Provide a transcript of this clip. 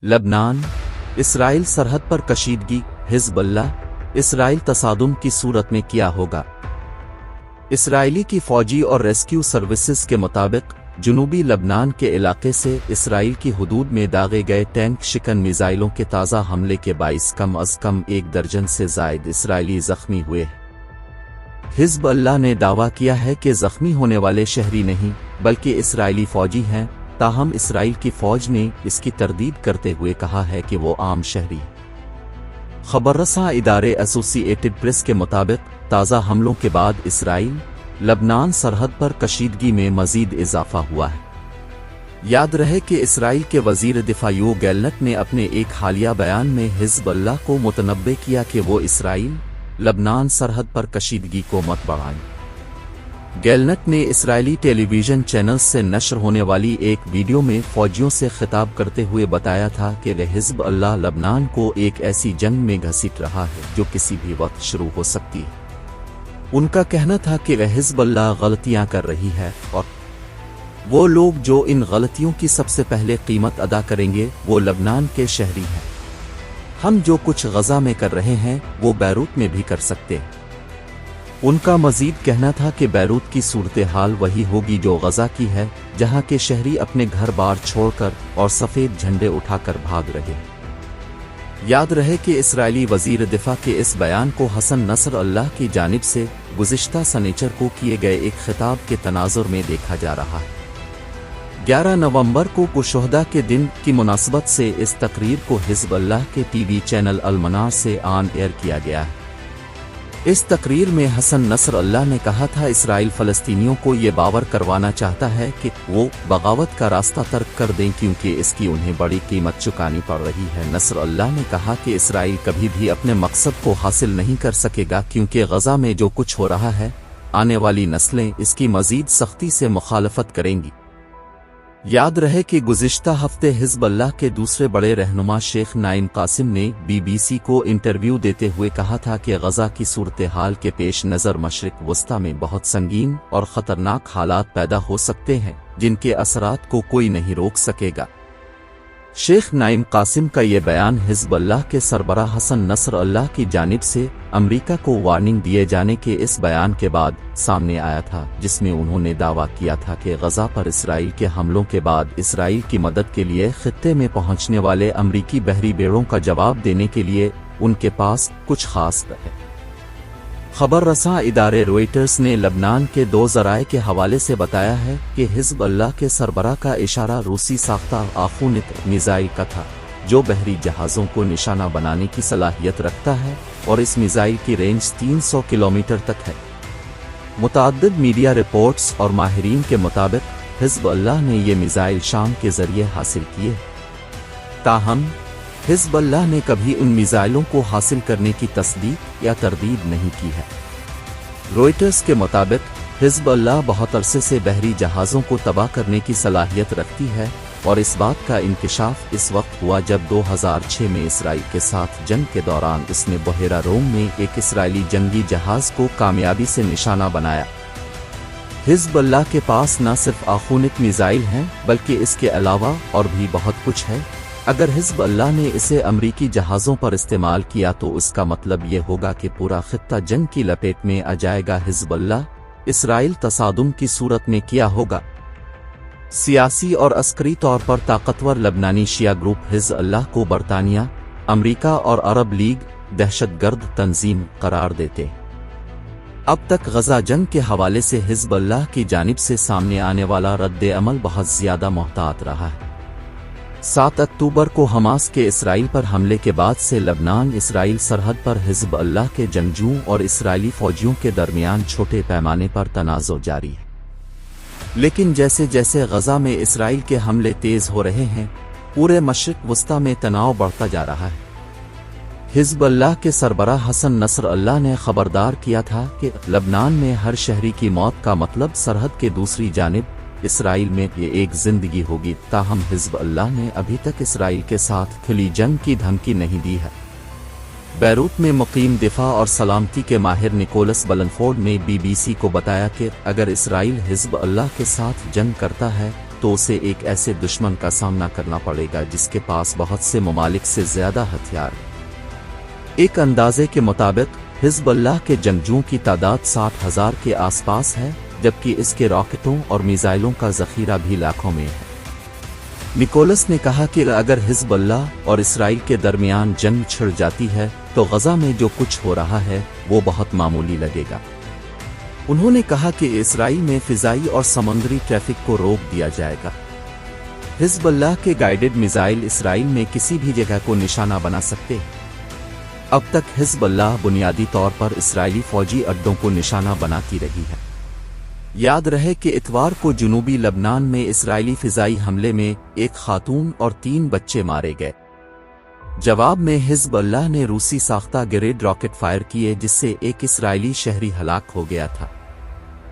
लबनान, Israel सरहद पर कशीदगी, Hezbollah, Israel तसादुम की सूरत में क्या होगा? इसराइली की फौजी और रेस्क्यू सर्विसेज के मुताबिक जुनूबी लबनान के इलाके से इसराइल की हुदूद में दागे गए टैंक शिकन मिसाइलों के ताज़ा हमले के बाइस कम अज़ कम 1 दर्जन से ज़ायद इसराइली ज़ख्मी हुए हैं। हिज़्बुल्लाह ने दावा किया है कि ज़ख्मी होने वाले शहरी नहीं बल्कि इसराइली फ़ौजी हैं, ताहम इसराइल की फ़ौज ने इसकी तरदीद करते हुए कहा है कि वो आम शहरी हैं। खबररसां इदारे एसोसिएटेड प्रेस के मुताबिक ताज़ा हमलों के बाद इसराइल लबनान सरहद पर कशीदगी में मज़ीद इजाफा हुआ है। याद रहे कि इसराइल के वज़ीर दिफ़ा योव गैलनट ने अपने एक हालिया बयान में हिज़्बुल्लाह को मुतनब्बे किया कि वो इसराइल लबनान सरहद पर कशीदगी को मत बढ़ाएं। गैलनट ने इसराइली टेलीविज़न चैनल्स से नश्र होने वाली एक वीडियो में फ़ौजियों से खिताब करते हुए बताया था कि हिज़्बुल्लाह लबनान को एक ऐसी जंग में घसीट रहा है जो किसी भी वक्त शुरू हो सकती है। उनका कहना था कि हिज़्बुल्लाह गलतियां कर रही है और वो लोग जो इन गलतियों की सबसे पहले कीमत अदा करेंगे वो लबनान के शहरी हैं। हम जो कुछ गज़ा में कर रहे हैं वो बैरूत में भी कर सकते हैं। उनका मज़ीद कहना था कि बैरूत की सूरत हाल वही होगी जो गज़ा की है, जहां के शहरी अपने घर बार छोड़कर और सफ़ेद झंडे उठाकर भाग रहे हैं। याद रहे कि इसराइली वज़ीर दिफ़ा के इस बयान को हसन नसरअल्लाह की जानिब से गुज़िश्ता सनीचर को किए गए एक खिताब के तनाज़ुर में देखा जा रहा है। 11 नवंबर को शुहदा के दिन की मुनासबत से इस तकरीर को हिज़्बुल्लाह के टीवी चैनल अल-मनार से ऑन एयर किया गया है। इस तकरीर में हसन नसरअल्लाह ने कहा था, इसराइल फ़लस्तीनियों को ये बावर करवाना चाहता है कि वो बगावत का रास्ता तर्क कर दें क्योंकि इसकी उन्हें बड़ी कीमत चुकानी पड़ रही है। नसरअल्लाह ने कहा कि इसराइल कभी भी अपने मकसद को हासिल नहीं कर सकेगा क्योंकि गज़ा में जो कुछ हो रहा है आने वाली नस्लें इसकी मज़ीद सख्ती से मुखालफत करेंगी। याद रहे कि गुज़िश्ता हफ्ते हिज़्बुल्लाह के दूसरे बड़े रहनुमा शेख नाइम कासिम ने BBC को इंटरव्यू देते हुए कहा था कि गज़ा की सूरत हाल के पेश नज़र मशरिक़ वस्ता में बहुत संगीन और ख़तरनाक हालात पैदा हो सकते हैं जिनके असरात को कोई नहीं रोक सकेगा। शेख नाइम कासिम का ये बयान हिज़्बुल्लाह के सरबराह हसन नसरअल्लाह की जानिब से अमरीका को वार्निंग दिए जाने के इस बयान के बाद सामने आया था, जिसमें उन्होंने दावा किया था कि गज़ा पर इसराइल के हमलों के बाद इसराइल की मदद के लिए खित्ते में पहुंचने वाले अमरीकी बहरी बेड़ों का जवाब देने के लिए उनके पास कुछ खास है। खबर रसां इदारे रॉयटर्स ने लबनान के 2 ज़राए के हवाले से बताया है कि हिज़्बुल्लाह के सरबराह का इशारा रूसी साख्ता आख़ूनित मिसाइल का था, जो बहरी जहाज़ों को निशाना बनाने की सलाहियत रखता है और इस मिसाइल की रेंज 300 किलोमीटर तक है। मुतअद्दिद मीडिया रिपोर्ट्स और माहिरीन के मुताबिक हिज़्बुल्लाह ने ये मिसाइल शाम के ज़रिए हासिल किए, ताहम हिज़्बुल्लाह ने कभी उन मिसाइलों को हासिल करने की तस्दीक या तरदीद नहीं की है। रॉयटर्स के मुताबिक हिज़्बुल्लाह बहुत अरसे से बहरी जहाज़ों को तबाह करने की सलाहियत रखती है और इस बात का इंकिशाफ इस वक्त हुआ जब 2006 में इसराइल के साथ जंग के दौरान उसने बहेरा रोम में एक इसराइली जंगी जहाज़ को कामयाबी से निशाना बनाया। हिज़्बुल्लाह के पास न सिर्फ आख़ूनिक मिसाइल हैं बल्कि इसके अलावा और भी बहुत कुछ है। अगर हिज़्बुल्लाह ने इसे अमरीकी जहाज़ों पर इस्तेमाल किया तो इसका मतलब ये होगा कि पूरा खित्ता जंग की लपेट में आ जाएगा। हिज़्बुल्लाह इसराइल तसादुम की सूरत में क्या होगा? सियासी और अस्करी तौर पर ताकतवर लबनानी शिया ग्रुप हिज़्बुल्लाह को बरतानिया, अमरीका और अरब लीग दहशतगर्द तंजीम करार देते। अब तक गज़ा जंग के हवाले से हिज़्बुल्लाह की जानिब से सामने आने वाला रद्द अमल बहुत ज़्यादा मोहतात रहा है। 7 अक्टूबर को हमास के इसराइल पर हमले के बाद से लबनान इसराइल सरहद पर हिज़्बुल्लाह के जंगजुओं और इसराइली फ़ौजियों के दरमियान छोटे पैमाने पर तनाज़ो जारी है। लेकिन जैसे जैसे गज़ा में इसराइल के हमले तेज़ हो रहे हैं, पूरे मशरिक़ वस्ता में तनाव बढ़ता जा रहा है। हिज़्बुल्लाह के सरबराह हसन नसरअल्लाह ने खबरदार किया था कि लबनान में हर शहरी की मौत का मतलब सरहद के दूसरी जानिब इसराइल में ये एक जिंदगी होगी। ताहम हिज़्बुल्लाह ने अभी तक इसराइल के साथ खुली जंग की धमकी नहीं दी है। बैरूत में मुकीम दिफा और सलामती के माहिर निकोलस बलनफोर्ड ने BBC को बताया कि अगर इसराइल हिज़्बुल्लाह के साथ जंग करता है تو उसे एक ऐसे दुश्मन का सामना करना पड़ेगा जिसके पास बहुत से ममालिक से ज्यादा हथियार हैं। एक अंदाजे के मुताबिक हिज़्बुल्लाह के जंगजुओं की तादाद 60,000 के आसपास है, जबकि इसके रॉकेटों और मिसाइलों का जखीरा भी लाखों में है। निकोलस ने कहा कि अगर हिज़्बुल्लाह और इसराइल के दरमियान जंग छिड़ जाती है तो गजा में जो कुछ हो रहा है वो बहुत मामूली लगेगा। उन्होंने कहा कि इसराइल में फिजाई और समुद्री ट्रैफिक को रोक दिया जाएगा। हिज़्बुल्लाह के गाइडेड मिसाइल इसराइल में किसी भी जगह को निशाना बना सकते हैं। अब तक हिज़्बुल्लाह बुनियादी तौर पर इसराइली फौजी अड्डों को निशाना बनाती रही है। याद रहे कि इतवार को जुनूबी लबनान में इसराइली फिजाई हमले में एक खातून और 3 बच्चे मारे गए। जवाब में हिज़्बुल्लाह ने रूसी साख्ता ग्रेड रॉकेट फायर किए जिससे एक इसराइली शहरी हलाक हो गया था।